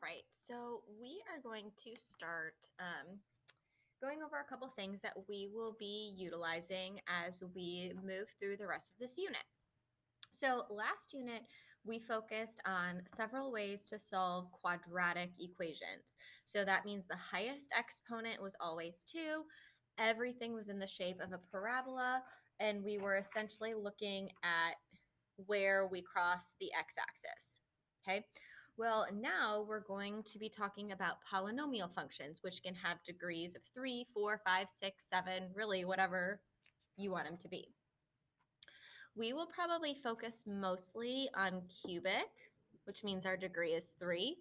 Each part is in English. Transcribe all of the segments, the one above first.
right, so we are going to start going over a couple things that we will be utilizing as we move through the rest of this unit. So last unit, we focused on several ways to solve quadratic equations. So that means the highest exponent was always 2, everything was in the shape of a parabola, and we were essentially looking at where we cross the x-axis. Okay, well, now we're going to be talking about polynomial functions, which can have degrees of 3, 4, 5, 6, 7, really whatever you want them to be. We will probably focus mostly on cubic, which means our degree is 3.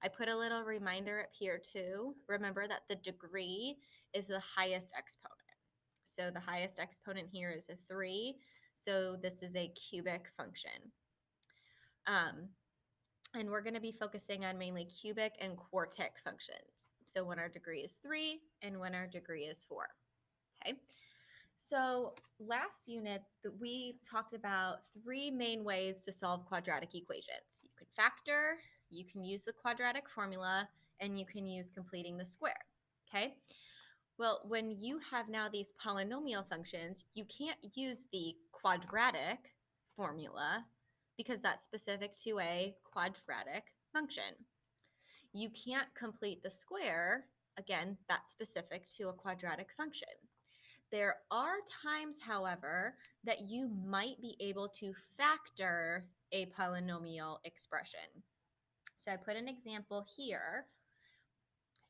I put a little reminder up here too. Remember that the degree is the highest exponent. So the highest exponent here is a 3. So this is a cubic function. And we're going to be focusing on mainly cubic and quartic functions. So when our degree is 3 and when our degree is 4. Okay. So last unit, we talked about 3 main ways to solve quadratic equations. You can factor, you can use the quadratic formula, and you can use completing the square. Okay. Well, when you have now these polynomial functions, you can't use the quadratic formula because that's specific to a quadratic function. You can't complete the square, again, that's specific to a quadratic function. There are times, however, that you might be able to factor a polynomial expression. So I put an example here.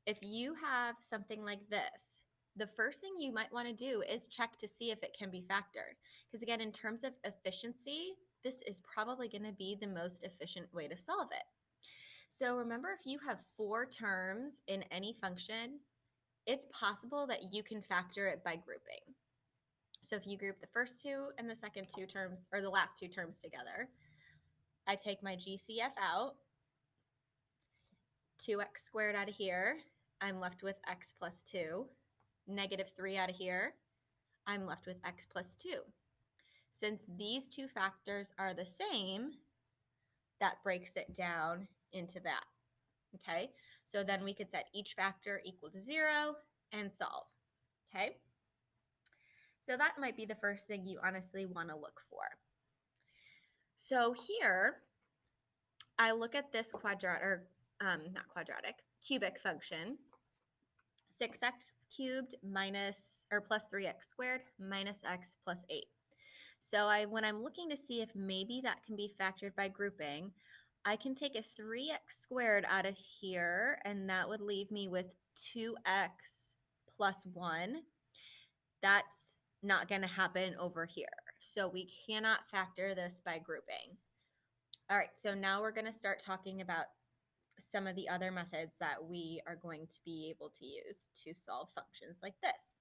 If you have something like this, the first thing you might want to do is check to see if it can be factored. Because again, in terms of efficiency, this is probably going to be the most efficient way to solve it. So remember, if you have 4 terms in any function, it's possible that you can factor it by grouping. So if you group the first 2 and the second 2 terms, or the last 2 terms together, I take my GCF out, 2x squared out of here, I'm left with x plus 2. Negative 3 out of here, I'm left with x plus 2. Since these 2 factors are the same, that breaks it down into that. Okay, so then we could set each factor equal to 0 and solve. Okay, so that might be the first thing you honestly want to look for. So here, I look at this cubic function, 6x cubed minus or plus 3x squared minus x plus 8. So when I'm looking to see if maybe that can be factored by grouping, I can take a 3x squared out of here, and that would leave me with 2x plus 1. That's not going to happen over here. So we cannot factor this by grouping. All right, so now we're going to start talking about some of the other methods that we are going to be able to use to solve functions like this.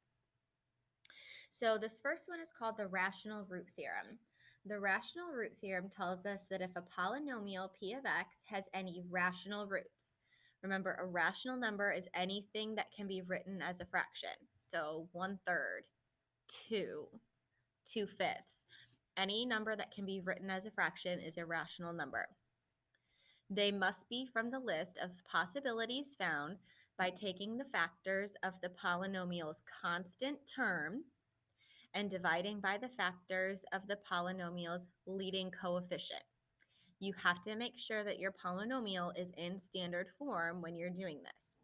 So this first one is called the rational root theorem. The rational root theorem tells us that if a polynomial p of x has any rational roots, remember a rational number is anything that can be written as a fraction. So 1/3, 2, 2/5. Any number that can be written as a fraction is a rational number. They must be from the list of possibilities found by taking the factors of the polynomial's constant term and dividing by the factors of the polynomial's leading coefficient. You have to make sure that your polynomial is in standard form when you're doing this.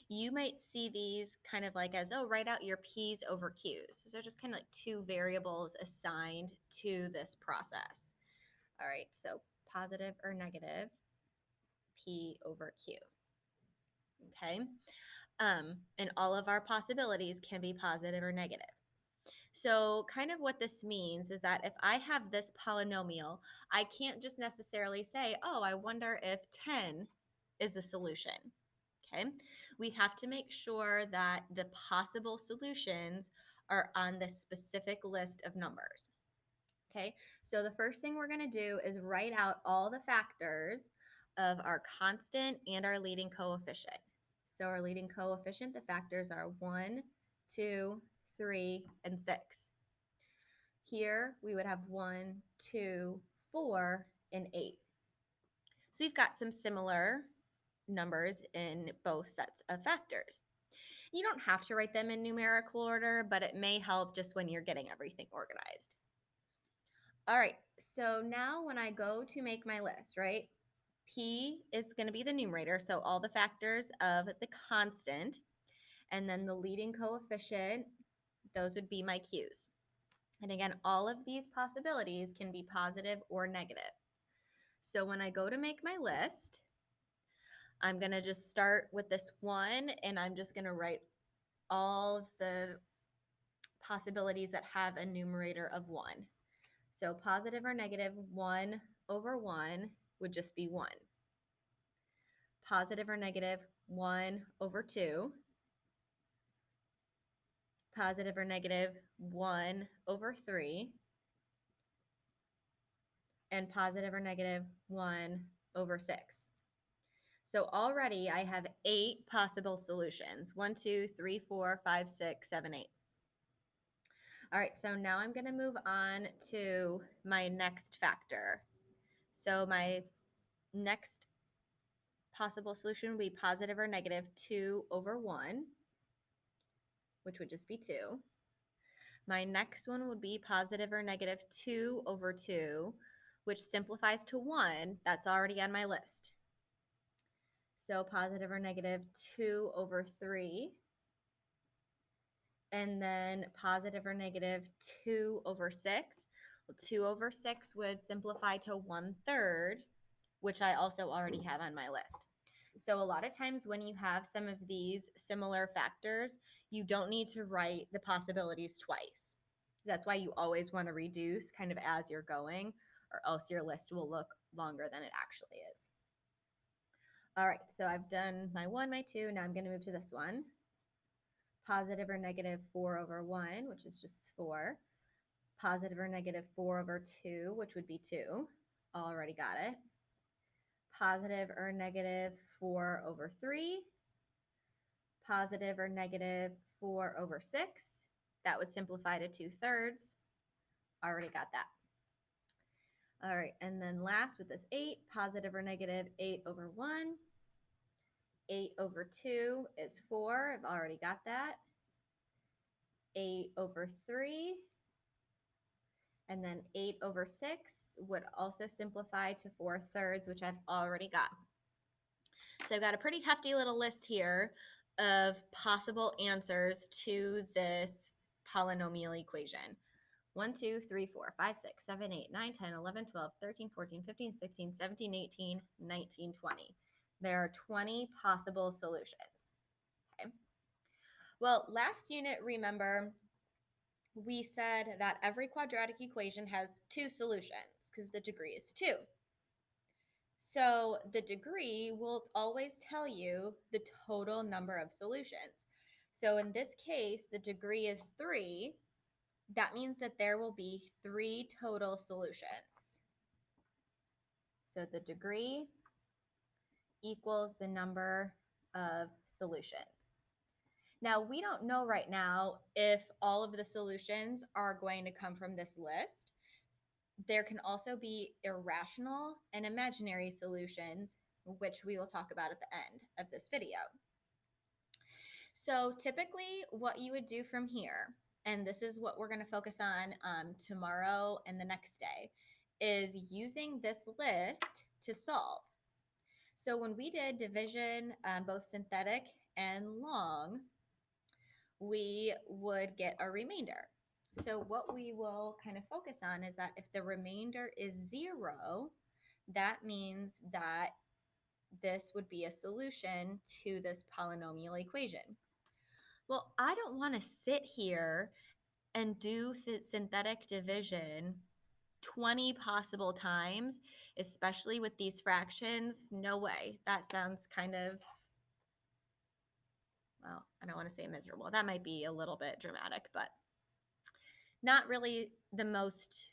You might see these kind of like as, oh, write out your p's over q's. So just kind of like 2 variables assigned to this process. All right, so positive or negative p over q. Okay, and all of our possibilities can be positive or negative. So kind of what this means is that if I have this polynomial, I can't just necessarily say, oh, I wonder if 10 is a solution. Okay, we have to make sure that the possible solutions are on this specific list of numbers. Okay, so the first thing we're going to do is write out all the factors of our constant and our leading coefficient. So our leading coefficient, the factors are 1, 2, 3, and 6. Here we would have 1, 2, 4, and 8. So we've got some similar numbers in both sets of factors. You don't have to write them in numerical order, but it may help just when you're getting everything organized. All right, so now when I go to make my list, right, P is going to be the numerator, so all the factors of the constant, and then the leading coefficient, those would be my Q's. And again, all of these possibilities can be positive or negative. So when I go to make my list, I'm going to just start with this one, and I'm just going to write all of the possibilities that have a numerator of 1. So positive or negative 1 over 1 would just be 1. Positive or negative 1 over 2. Positive or negative 1 over 3. And positive or negative 1 over 6. So already I have 8 possible solutions. 1, 2, 3, 4, 5, 6, 7, 8. All right, so now I'm going to move on to my next factor. So my next possible solution would be positive or negative 2 over 1, which would just be 2. My next one would be positive or negative 2 over 2, which simplifies to 1. That's already on my list. So positive or negative 2 over 3. And then positive or negative 2 over 6. Well, 2 over 6 would simplify to 1/3, which I also already have on my list. So a lot of times when you have some of these similar factors, you don't need to write the possibilities twice. That's why you always want to reduce kind of as you're going, or else your list will look longer than it actually is. All right, so I've done my 1, my 2. Now I'm going to move to this one. Positive or negative 4 over 1, which is just 4. Positive or negative 4 over 2, which would be 2. Already got it. Positive or negative 4 over 3. Positive or negative 4 over 6. That would simplify to 2/3. Already got that. All right, and then last with this 8, positive or negative 8 over 1. 8 over 2 is 4. I've already got that. 8 over 3. And then 8 over 6 would also simplify to 4/3, which I've already got. So I've got a pretty hefty little list here of possible answers to this polynomial equation. 1, 2, 3, 4, 5, 6, 7, 8, 9, 10, 11, 12, 13, 14, 15, 16, 17, 18, 19, 20. There are 20 possible solutions. Okay. Well, last unit, remember, we said that every quadratic equation has 2 solutions because the degree is 2. So the degree will always tell you the total number of solutions. So in this case, the degree is 3. That means that there will be 3 total solutions. So the degree equals the number of solutions. Now, we don't know right now if all of the solutions are going to come from this list. There can also be irrational and imaginary solutions, which we will talk about at the end of this video. So typically what you would do from here, and this is what we're going to focus on tomorrow and the next day, is using this list to solve. So when we did division, both synthetic and long, we would get a remainder. So what we will kind of focus on is that if the remainder is 0, that means that this would be a solution to this polynomial equation. Well, I don't want to sit here and do synthetic division 20 possible times, especially with these fractions. No way. That sounds kind of, well, I don't want to say miserable. That might be a little bit dramatic, but not really the most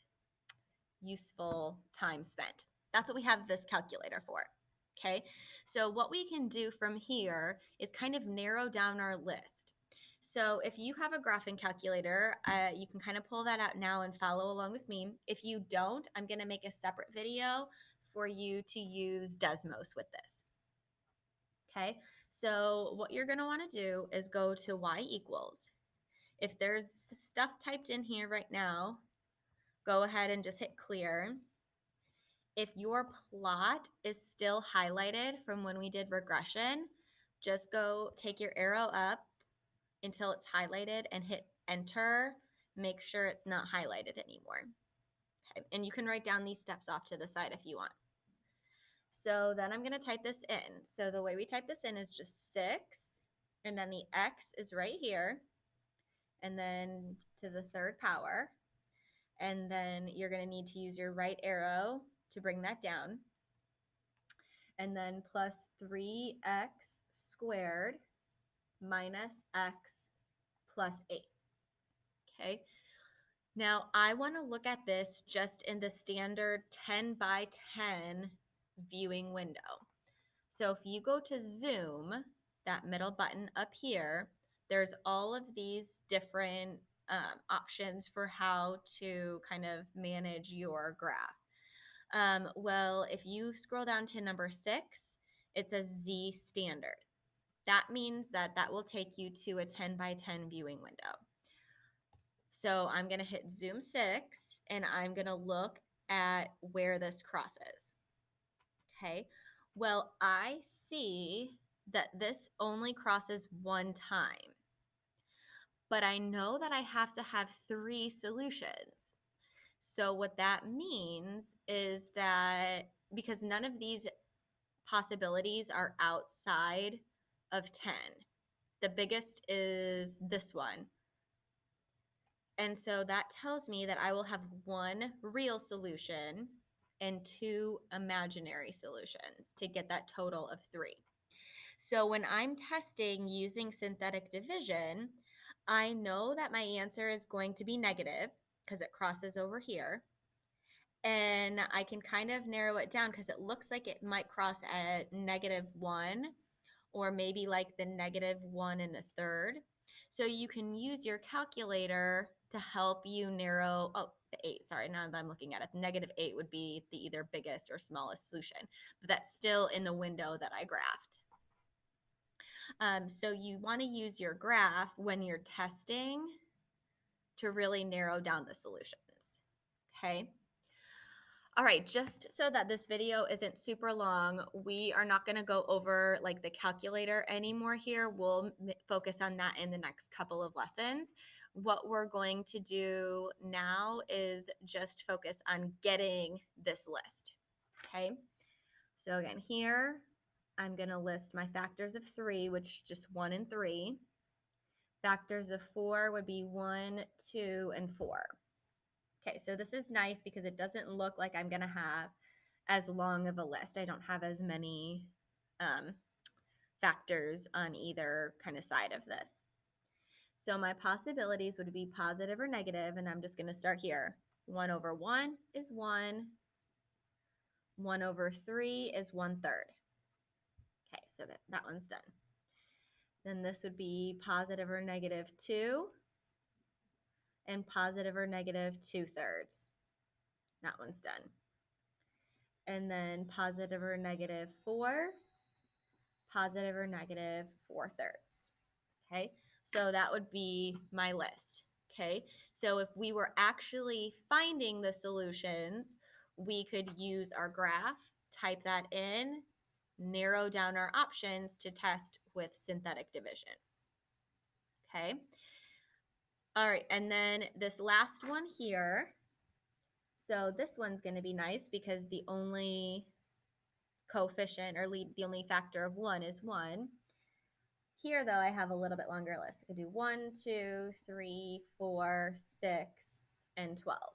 useful time spent. That's what we have this calculator for. Okay, so what we can do from here is kind of narrow down our list. So if you have a graphing calculator, you can kind of pull that out now and follow along with me. If you don't, I'm going to make a separate video for you to use Desmos with this. Okay, so what you're going to want to do is go to y equals. If there's stuff typed in here right now, go ahead and just hit clear. If your plot is still highlighted from when we did regression, just go take your arrow up until it's highlighted and hit enter. Make sure it's not highlighted anymore. Okay, and you can write down these steps off to the side if you want. So then I'm going to type this in. So the way we type this in is just 6, and then the x is right here, and then to the third power. And then you're going to need to use your right arrow to bring that down. And then plus 3x squared minus x plus 8. Okay. Now I want to look at this just in the standard 10 by 10 viewing window. So if you go to zoom, that middle button up here, there's all of these different options for how to kind of manage your graph. Well, if you scroll down to number 6, it says Z standard. That means that that will take you to a 10 by 10 viewing window. So I'm going to hit zoom 6 and I'm going to look at where this crosses. Okay. Well, I see that this only crosses one time, but I know that I have to have 3 solutions. So what that means is that because none of these possibilities are outside of 10, the biggest is this one. And so that tells me that I will have 1 real solution and 2 imaginary solutions to get that total of 3. So when I'm testing using synthetic division, I know that my answer is going to be negative because it crosses over here. And I can kind of narrow it down because it looks like it might cross at -1 or maybe like the -1 1/3. So you can use your calculator to help you narrow, oh, the 8, sorry, now that I'm looking at it, -8 would be the either biggest or smallest solution, but that's still in the window that I graphed. So you want to use your graph when you're testing to really narrow down the solutions, okay? All right, just so that this video isn't super long, we are not going to go over like the calculator anymore here. We'll focus on that in the next couple of lessons. What we're going to do now is just focus on getting this list, okay? So again, here, I'm going to list my factors of 3, which just 1 and 3. Factors of 4 would be 1, 2, and 4. Okay, so this is nice because it doesn't look like I'm going to have as long of a list. I don't have as many factors on either kind of side of this. So my possibilities would be positive or negative, and I'm just going to start here. 1 over 1 is 1. 1 over 3 is 1/3. Okay, so that one's done. Then this would be positive or negative 2 and positive or negative 2/3. That one's done. And then positive or negative 4, positive or negative 4/3. Okay, so that would be my list. Okay, so if we were actually finding the solutions, we could use our graph, type that in, narrow down our options to test with synthetic division. Okay, all right, and then this last one here. So this one's going to be nice because the only coefficient or the only factor of 1 is 1. Here, though, I have a little bit longer list. I could do 1, 2, 3, 4, 6, and 12.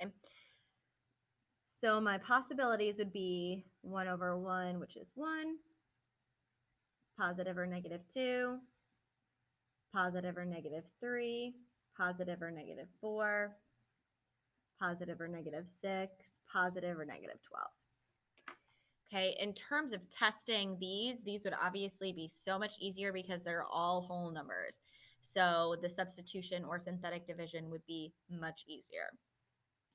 Okay. So my possibilities would be 1 over 1, which is 1, positive or negative 2, positive or negative 3, positive or negative 4, positive or negative 6, positive or negative 12. Okay, in terms of testing these would obviously be so much easier because they're all whole numbers. So the substitution or synthetic division would be much easier.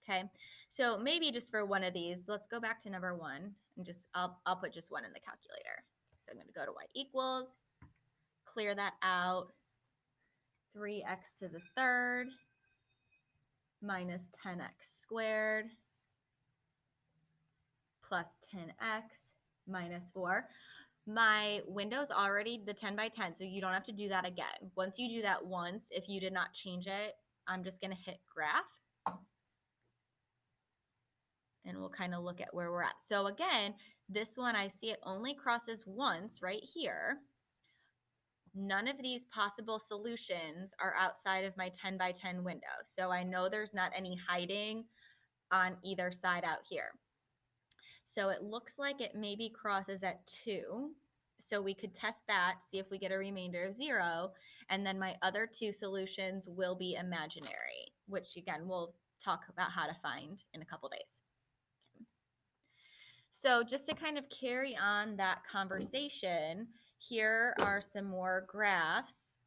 Okay, so maybe just for one of these, let's go back to number 1 and I'll put just 1 in the calculator. So I'm going to go to y equals, clear that out, 3x to the third minus 10x squared plus 10x minus 4. My window's already the 10 by 10, so you don't have to do that again. Once you do that once, if you did not change it, I'm just going to hit graph. And we'll kind of look at where we're at. So again, this one, I see it only crosses once right here. None of these possible solutions are outside of my 10 by 10 window. So I know there's not any hiding on either side out here. So it looks like it maybe crosses at 2. So we could test that, see if we get a remainder of 0. And then my other two solutions will be imaginary, which again, we'll talk about how to find in a couple days. So just to kind of carry on that conversation, here are some more graphs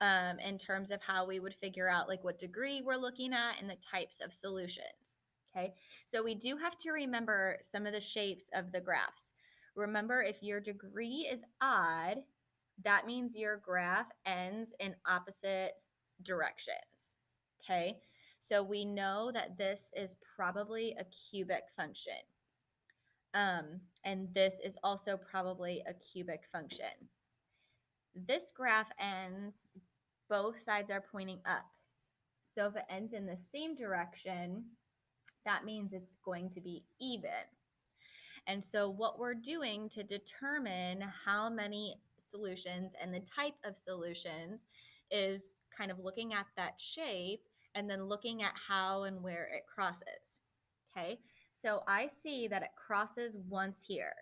in terms of how we would figure out like what degree we're looking at and the types of solutions. Okay, so we do have to remember some of the shapes of the graphs. Remember, if your degree is odd, that means your graph ends in opposite directions. Okay, so we know that this is probably a cubic function. And this is also probably a cubic function. This graph ends, both sides are pointing up. So if it ends in the same direction, that means it's going to be even. And so what we're doing to determine how many solutions and the type of solutions is kind of looking at that shape and then looking at how and where it crosses. Okay, so I see that it crosses once here.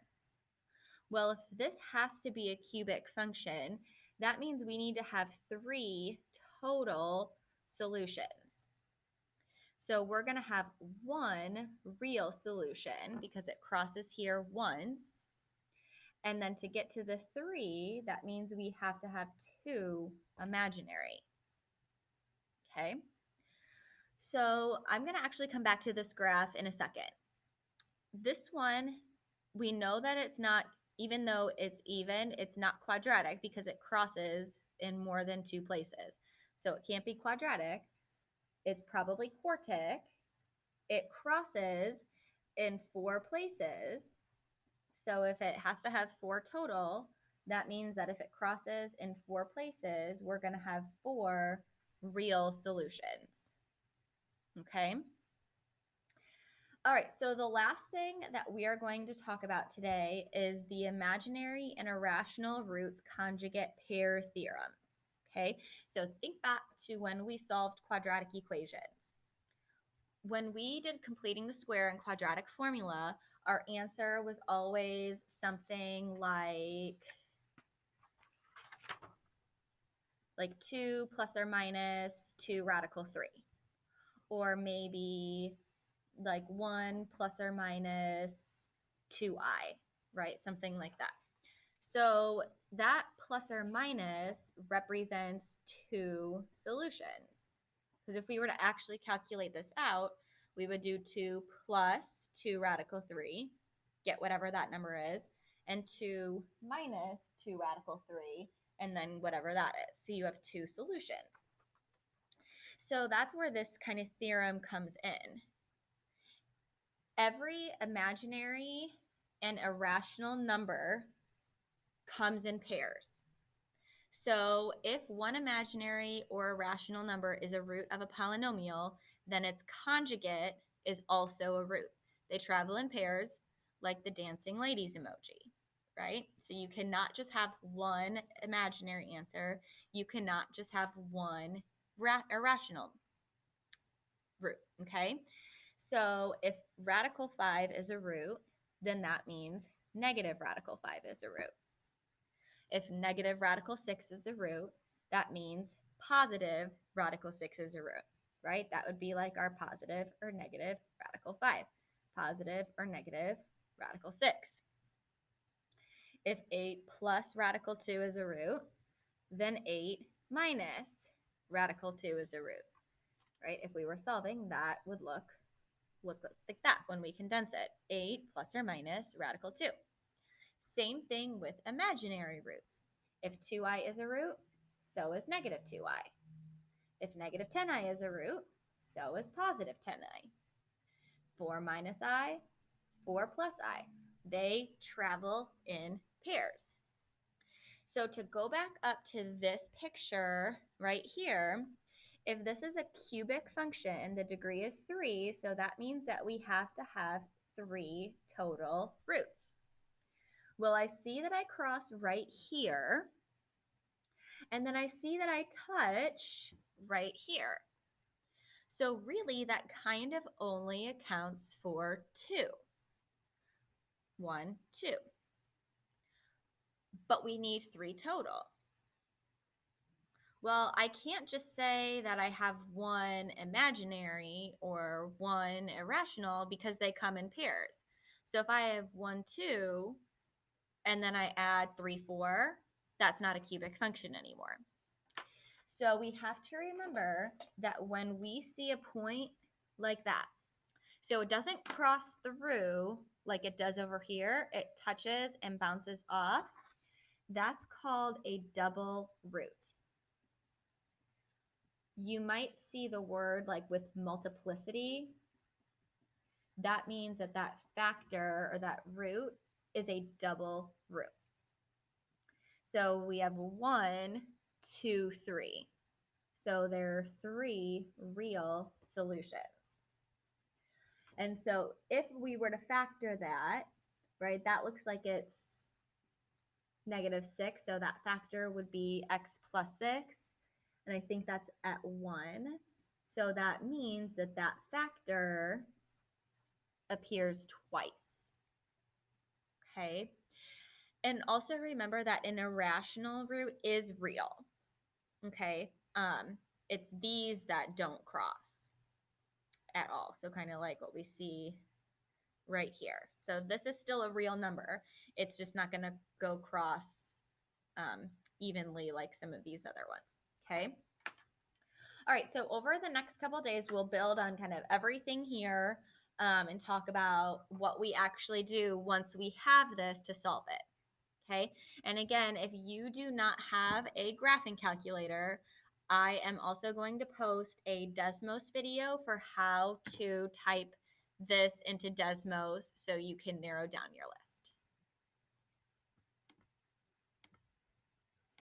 Well, if this has to be a cubic function, that means we need to have 3 total solutions. So we're going to have 1 real solution because it crosses here once. And then to get to the 3, that means we have to have 2 imaginary. Okay. So I'm going to actually come back to this graph in a second. This one, we know that it's not, even though it's even, it's not quadratic because it crosses in more than 2 places. So it can't be quadratic. It's probably quartic. It crosses in 4 places. So if it has to have 4 total, that means that if it crosses in 4 places, we're going to have 4 real solutions. Okay. All right, so the last thing that we are going to talk about today is the imaginary and irrational roots conjugate pair theorem. Okay, so think back to when we solved quadratic equations. When we did completing the square and quadratic formula, our answer was always something like 2 plus or minus 2 radical 3. Or maybe like 1 plus or minus 2i, right? Something like that. So that plus or minus represents 2 solutions. Because if we were to actually calculate this out, we would do 2 plus 2 radical 3, get whatever that number is, and 2 minus 2 radical 3, and then whatever that is. So you have 2 solutions. So that's where this kind of theorem comes in. Every imaginary and irrational number comes in pairs. So if one imaginary or irrational number is a root of a polynomial, then its conjugate is also a root. They travel in pairs like the dancing ladies emoji, right? So you cannot just have one imaginary answer. You cannot just have one irrational root, okay? So if radical 5 is a root, then that means negative radical 5 is a root. If negative radical 6 is a root, that means positive radical 6 is a root, right? That would be like our positive or negative radical 5, positive or negative radical 6. If 8 plus radical 2 is a root, then 8 minus radical 2 is a root, right? If we were solving, that would look like that when we condense it. 8 plus or minus radical 2. Same thing with imaginary roots. If 2i is a root, so is negative 2i. If negative 10i is a root, so is positive 10i. 4 minus I, 4 plus I. They travel in pairs. So to go back up to this picture right here, if this is a cubic function, the degree is 3, so that means that we have to have 3 total roots. Well, I see that I cross right here, and then I see that I touch right here. So really, that kind of only accounts for 2. 1, 2. But we need 3 total. Well, I can't just say that I have 1 imaginary or 1 irrational because they come in pairs. So if I have 1, 2, and then I add 3, 4, that's not a cubic function anymore. So we have to remember that when we see a point like that, so it doesn't cross through like it does over here, it touches and bounces off. That's called a double root. You might see the word like with multiplicity. That means that that factor or that root is a double root. So we have 1, 2, 3. So there are 3 real solutions. And so if we were to factor that, right, that looks like it's negative 6. So that factor would be x plus 6. And I think that's at 1. So that means that that factor appears twice. Okay. And also remember that an irrational root is real. Okay. It's these that don't cross at all. So kind of like what we see right here. So this is still a real number. It's just not going to go cross evenly like some of these other ones. Okay. All right. So over the next couple of days, we'll build on kind of everything here and talk about what we actually do once we have this to solve it. Okay. And again, if you do not have a graphing calculator, I am also going to post a Desmos video for how to type this into Desmos so you can narrow down your list.